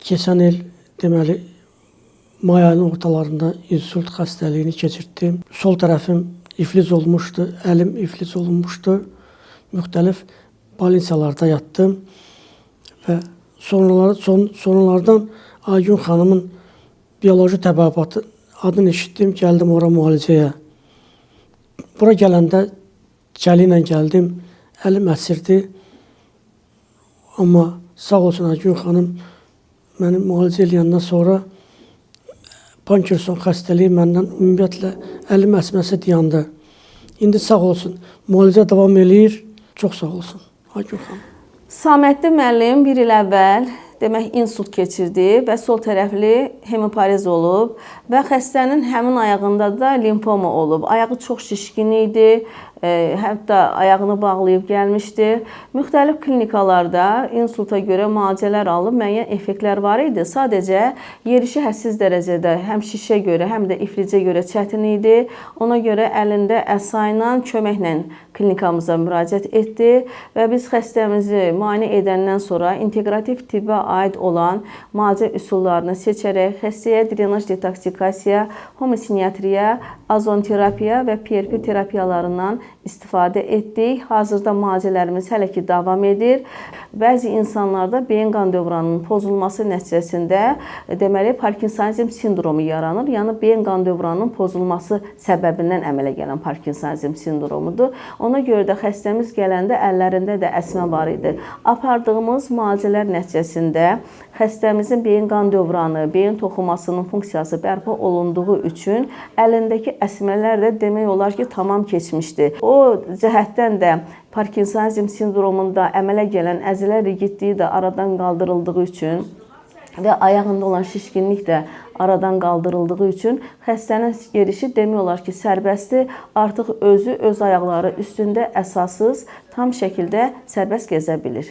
Keçən il deməli may ayının ortalarında insult xəstəliyini keçirtdim. Sol tərəfim iflic olmuşdu, əlim iflic olunmuşdu. Müxtəlif balinsalarda yatdım və sonralardan Aygün xanımın bioloji təbəbatı adını eşitdim, gəldim ora müalicəyə. Bura gələndə gəli ilə gəldim, əlim əsirdi. Amma sağ olsun Aygün xanım məni müalicə eləyəndən sonra Parkinson xəstəliyi məndən ümumiyyətlə əlim əsməsi dayandı. İndi sağ olsun, müalicə davam eləyir. Çox sağ olsun Aygün xanım. Saməddin müəllim bir il əvvəl demək insult keçirdi və sol tərəfli hemopariz olub və xəstənin həmin ayağında da limfoma olub. Ayağı çox şişkin idi. Hətta ayağını bağlayıb gəlmişdi. Müxtəlif klinikalarda insulta görə müalicələr alıb, müəyyən effektlər var idi. Sadəcə yerişi həssiz dərəcədə həm şişə görə, həm də iflicə görə çətin idi. Ona görə əlində əsa ilə, köməklə klinikamıza müraciət etdi və biz xəstəmizi müayinə edəndən sonra inteqrativ tibbə aid olan müalicə üsullarını seçərək xəstəyə drenaj detoksikasiya, homosiniatriya, azonterapiya və PRP terapiyalarından istifadə etdik. Hazırda müalicələrimiz hələ ki davam edir. Bəzi insanlarda beyin qan dövranının pozulması nəticəsində deməli Parkinsonizm sindromu yaranır. Yəni beyin qan dövranının pozulması səbəbindən əmələ gələn Parkinsonizm sindromudur. Ona görə də xəstəmiz gələndə əllərində də əsmə var idi. Apardığımız müalicələr nəticəsində xəstəmizin beyin qan dövranı, beyin toxumasının funksiyası bərpa olunduğu üçün əlindəki əsmələr də demək olar ki tamam keçmişdi. O cəhətdən də Parkinsonizm sindromunda əmələ gələn əzələ rigidliyi də aradan qaldırıldığı üçün və ayağında olan şişkinlik də aradan qaldırıldığı üçün xəstənin yerişi demək olar ki sərbəstdir. Artıq özü öz ayaqları üstündə əsassız tam şəkildə sərbəst gəzə bilir.